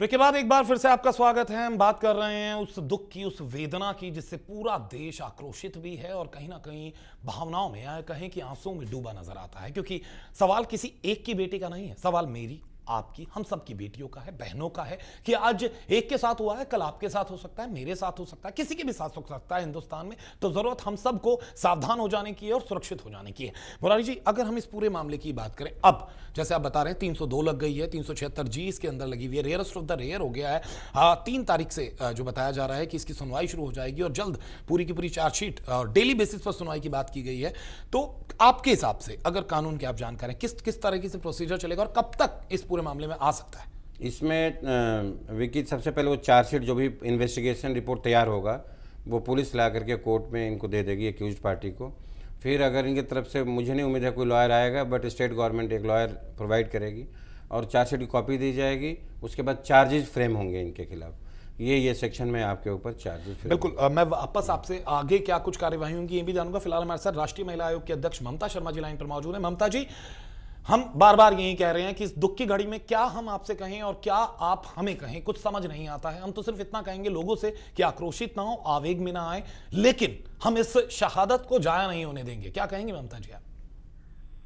Break के बाद एक बार फिर से आपका स्वागत है। हम बात कर रहे हैं उस दुख की, उस वेदना की जिससे पूरा देश आक्रोशित भी है और कहीं ना कहीं भावनाओं में या कहें कि आंसुओं में डूबा नजर आता है। क्योंकि सवाल किसी एक की बेटी का नहीं है, सवाल मेरी, आपकी, हम सब की बेटियों का है, बहनों का है कि आज एक के साथ हुआ है, कल आपके साथ हो सकता है, मेरे साथ हो सकता है, किसी के भी साथ हो सकता है हिंदुस्तान में। तो जरूरत हम सबको सावधान हो जाने की है और सुरक्षित हो जाने की है। मुरारी जी, अगर हम इस पूरे मामले की बात करें, अब जैसे आप बता रहे हैं 302 लग गई है, 376 जी इसके अंदर लगी हुई है, रेयरेस्ट ऑफ द रेयर हो गया है। 3 तारीख से जो बताया जा रहा है कि इसकी सुनवाई शुरू हो जाएगी और जल्द पूरी की पूरी चार्जशीट डेली बेसिस पर सुनवाई की बात की गई है। तो आपके हिसाब से अगर कानून की आप जानकारी, किस तरीके से प्रोसीजर चलेगा और कब तक इस पूरे मामले में आ सकता है? इसमें विकी, सबसे पहले वो चार्जशीट जो भी इन्वेस्टिगेशन रिपोर्ट तैयार होगा वो पुलिस ला करके कोर्ट में इनको दे देगी, एक्यूज पार्टी को। फिर अगर इनकी तरफ से, मुझे नहीं उम्मीद है कोई लॉयर आएगा, बट स्टेट गवर्नमेंट एक लॉयर प्रोवाइड करेगी और चार्जशीट की कॉपी दी जाएगी। उसके बाद चार्जेस फ्रेम होंगे इनके खिलाफ। ये सेक्शन में आपके ऊपर चार्जेस। बिल्कुल, मैं वापस आपसे आगे क्या कुछ कार्यवाही होंगी ये भी जानूंगा। फिलहाल हमारे साथ राष्ट्रीय महिला आयोग के अध्यक्ष ममता शर्मा जी लाइन पर मौजूद है। ममता जी, हम बार बार यही कह रहे हैं कि इस दुख की घड़ी में क्या हम आपसे कहें और क्या आप हमें कहें, कुछ समझ नहीं आता है। हम तो सिर्फ इतना कहेंगे लोगों से कि आक्रोशित ना हो, आवेग में ना आए, लेकिन हम इस शहादत को जाया नहीं होने देंगे। क्या कहेंगे ममता जी आप?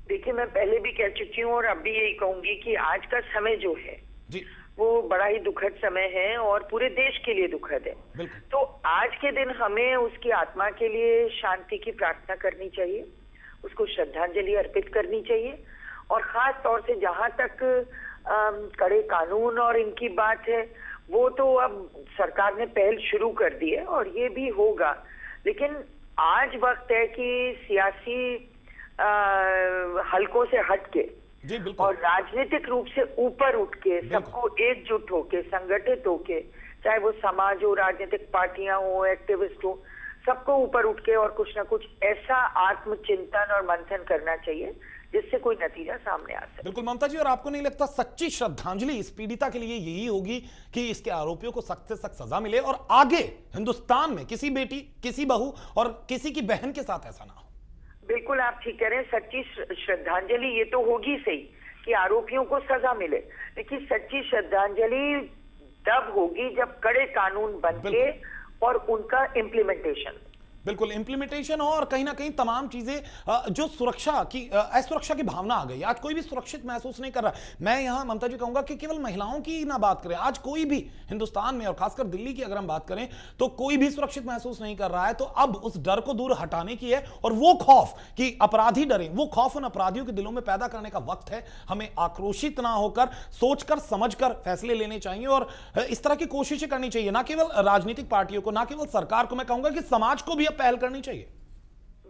देखिए, मैं पहले भी कह चुकी हूँ और अब भी यही कहूंगी कि आज का समय जो है जी, वो बड़ा ही दुखद समय है और पूरे देश के लिए दुखद है। तो आज के दिन हमें उसकी आत्मा के लिए शांति की प्रार्थना करनी चाहिए, उसको श्रद्धांजलि अर्पित करनी चाहिए। और खास तौर से जहां तक कड़े कानून और इनकी बात है, वो तो अब सरकार ने पहल शुरू कर दी है और ये भी होगा। लेकिन आज वक्त है कि सियासी हलकों से हट के और राजनीतिक रूप से ऊपर उठ के सबको एकजुट होके, संगठित होके, चाहे वो समाज हो, राजनीतिक पार्टियां हो, एक्टिविस्ट हो, सबको ऊपर उठ के और कुछ ना कुछ ऐसा आत्मचिंतन और मंथन करना चाहिए जिससे कोई नतीजा सामने आ सके। बिल्कुल ममता जी, और आपको नहीं लगता सच्ची श्रद्धांजलि इस पीड़िता के लिए यही होगी कि इसके आरोपियों को सख्त से सख्त सजा मिले और आगे हिंदुस्तान में किसी बेटी, किसी बहू और किसी की बहन के साथ ऐसा ना हो? बिल्कुल, आप ठीक कह रहे हैं। सच्ची श्रद्धांजलि ये तो होगी सही कि आरोपियों को सजा मिले, लेकिन सच्ची श्रद्धांजलि तब होगी जब कड़े कानून बनके और उनका इम्प्लीमेंटेशन, बिल्कुल इंप्लीमेंटेशन हो और कहीं ना कहीं तमाम चीजें जो सुरक्षा की, असुरक्षा की भावना आ गई। आज कोई भी सुरक्षित महसूस नहीं कर रहा। मैं यहां ममता जी कहूंगा कि केवल महिलाओं की ना बात करें, आज कोई भी हिंदुस्तान में और खासकर दिल्ली की अगर हम बात करें तो कोई भी सुरक्षित महसूस नहीं कर रहा है। तो अब उस डर को दूर हटाने की है और वो खौफ कि अपराधी डरे, वो खौफ उन अपराधियों के दिलों में पैदा करने का वक्त है। हमें आक्रोशित ना होकर सोचकर समझकर फैसले लेने चाहिए और इस तरह की कोशिशें करनी चाहिए, ना केवल राजनीतिक पार्टियों को, ना केवल सरकार को, मैं कहूंगा कि समाज को भी पहल करनी चाहिए।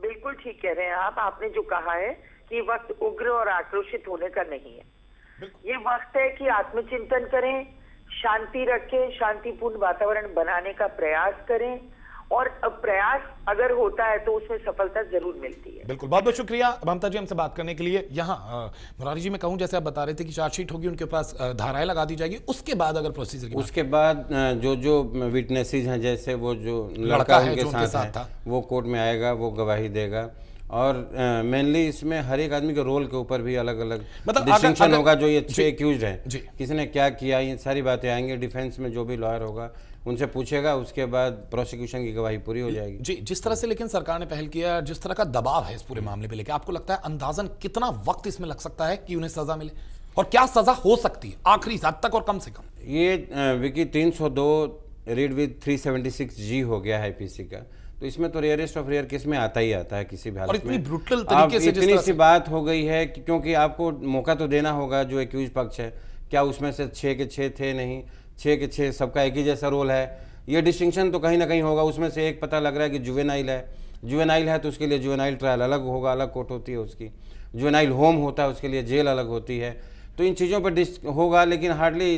बिल्कुल ठीक कह रहे हैं आप। आपने जो कहा है कि वक्त उग्र और आक्रोशित होने का नहीं है, ये वक्त है कि आत्मचिंतन करें, शांति रखें, शांतिपूर्ण वातावरण बनाने का प्रयास करें और प्रयास अगर होता है तो उसमें सफलता जरूर मिलती है। बिल्कुल, बहुत बहुत शुक्रिया ममता जी हमसे बात करने के लिए। यहाँ मुरारी जी, मैं कहूँ जैसे आप बता रहे थे कि चार्जशीट होगी, उनके पास धाराएं लगा दी जाएगी, उसके बाद अगर प्रोसीजर, उसके बाद जो विटनेसेस हैं, जैसे वो जो लड़का है उनके साथ था, वो कोर्ट में आएगा, वो गवाही देगा। और मेनली इसमें हर एक आदमी के रोल के ऊपर भी अलग अलग डिस्टिंक्शन होगा। जो ये 6 एक्यूज्ड हैं, किसने क्या किया, ये सारी बातें आएंगी। डिफेंस में जो भी लॉयर होगा उनसे पूछेगा, उसके बाद प्रोसिक्यूशन की गवाही पूरी हो जाएगी। जी, जिस तरह से लेकिन सरकार ने पहल किया, जिस तरह का दबाव है इस पूरे मामले पे लेके, आपको लगता है अंदाजन कितना वक्त इसमें लग सकता है कि उन्हें सजा मिले और क्या सजा हो सकती है आखिरी हद तक और कम से कम? ये विकी 302 रीड विद 376 जी हो गया है आईपीसी का, तो इसमें तो रेयरेस्ट ऑफ रेयर केस में आता ही आता है किसी भी हालत में। ब्रूटल तरीके से इतनी सी बात हो गई है कि क्योंकि आपको मौका तो देना होगा, जो एक्यूज पक्ष है, क्या उसमें से 6 के 6 थे, नहीं 6 के 6 सबका एक ही जैसा रोल है, ये डिस्टिंक्शन तो कहीं ना कहीं होगा। उसमें से एक पता लग रहा है कि जुवेनाइल है तो उसके लिए जुवेनाइल ट्रायल अलग होगा, अलग कोर्ट होती है उसकी। जुवेनाइल होम होता है, उसके लिए जेल अलग होती है। तो इन चीज़ों पर होगा, लेकिन hardly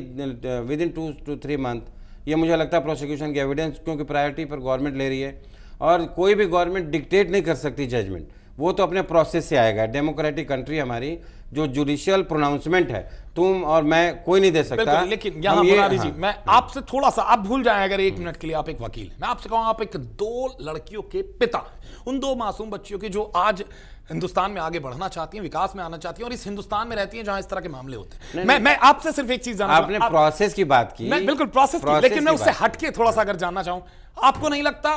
with in 2 to 3 month ये मुझे लगता है प्रोसिक्यूशन की एविडेंस, क्योंकि प्रायोरिटी पर गवर्नमेंट ले रही है और कोई भी गवर्नमेंट डिक्टेट नहीं कर सकती जजमेंट, वो तो अपने प्रोसेस से आएगा। डेमोक्रेटिक कंट्री हमारी, जो जुडिशियल प्रोनाउंसमेंट है तुम और मैं कोई नहीं दे सकता। लेकिन यहाँ मुरारी जी, मैं आपसे थोड़ा सा, आप भूल जाए अगर 1 मिनट के लिए आप एक वकील हैं, मैं आपसे कहूँ आप एक 2 लड़कियों के पिता हैं, उन 2 मासूम बच्चियों के जो आज हिंदुस्तान में आगे बढ़ना चाहती हैं, विकास में आना चाहती हैं और इस हिंदुस्तान में रहती हैं जहां इस तरह के मामले होते हैं। मैं आपसे सिर्फ एक चीज जानना, आपने प्रोसेस की बात की, मैं बिल्कुल प्रोसेस की, लेकिन मैं उससे हटके थोड़ा सा अगर जानना चाहूं, आपको नहीं लगता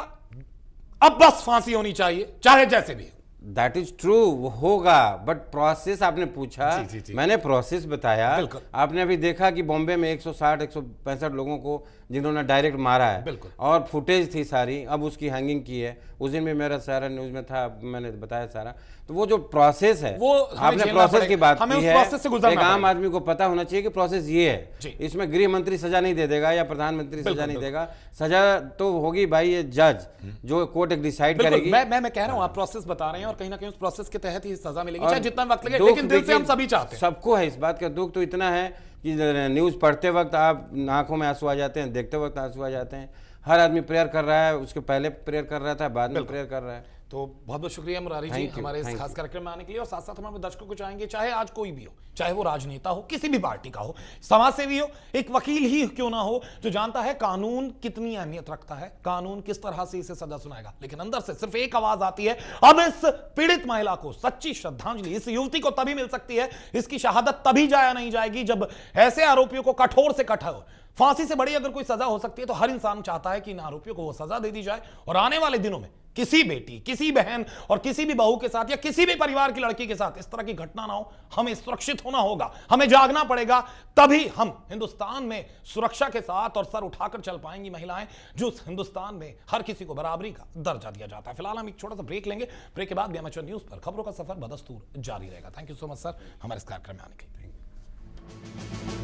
अब बस फांसी होनी चाहिए चाहे जैसे भी? दैट इज ट्रू, होगा, बट प्रोसेस आपने पूछा, जी। मैंने प्रोसेस बताया। आपने अभी देखा कि बॉम्बे में 160-165 लोगों को जिन्होंने डायरेक्ट मारा है और फुटेज थी सारी, अब उसकी हैंगिंग की है। उस दिन भी मेरा सारा न्यूज में था, मैंने बताया सारा। तो वो जो प्रोसेस है, वो आपने प्रोसेस की बात की है, एक आम आदमी को पता होना चाहिए कि प्रोसेस ये है। इसमें गृह मंत्री सजा नहीं दे देगा या प्रधानमंत्री सजा नहीं देगा, सजा तो होगी भाई ये जज जो कोर्ट एक डिसाइड करेगी। मैं कह रहा हूं आप प्रोसेस बता रहे हैं और कहीं ना कहीं उस प्रोसेस के तहत ही सजा मिलेगी, चाहे जितना वक्त लगे, लेकिन दिल से हम सभी चाहते हैं। सबको है इस बात का दुख तो इतना है कि न्यूज पढ़ते वक्त आप आंखों में आंसू आ जाते हैं, देखते वक्त आंसू आ जाते हैं। हर आदमी प्रेयर कर रहा है, उसके पहले प्रेयर कर रहा था, बाद में प्रेयर कर रहा है। तो बहुत बहुत शुक्रिया मुरारी जी हमारे इस खास कार्यक्रम में आने के लिए, और साथ साथ हमारे दर्शकों को चाहेंगे, चाहे आज कोई भी हो, चाहे वो राजनेता हो, किसी भी पार्टी का हो, समाज सेवी हो, एक वकील ही क्यों ना हो, जो जानता है कानून कितनी अहमियत रखता है, कानून किस तरह से इसे सजा सुनाएगा, लेकिन अंदर से सिर्फ एक आवाज आती है, अब इस पीड़ित महिला को सच्ची श्रद्धांजलि इस युवती को तभी मिल सकती है, इसकी शहादत तभी जाया नहीं जाएगी जब ऐसे आरोपियों को कठोर से कठोर, फांसी से बड़ी अगर कोई सजा हो सकती है तो हर इंसान चाहता है कि इन आरोपियों को वो सजा दे दी जाए, और आने वाले दिनों में किसी बेटी, किसी बहन और किसी भी बहू के साथ या किसी भी परिवार की लड़की के साथ इस तरह की घटना ना हो। हमें सुरक्षित होना होगा, हमें जागना पड़ेगा, तभी हम हिंदुस्तान में सुरक्षा के साथ और सर उठाकर चल पाएंगी महिलाएं, जो हिंदुस्तान में हर किसी को बराबरी का दर्जा दिया जाता है। फिलहाल हम एक छोटा सा ब्रेक लेंगे, ब्रेक के बाद एएमएच न्यूज पर खबरों का सफर बदस्तूर जारी रहेगा। Thank you so much sir हमारे इस कार्यक्रम में आने के लिए।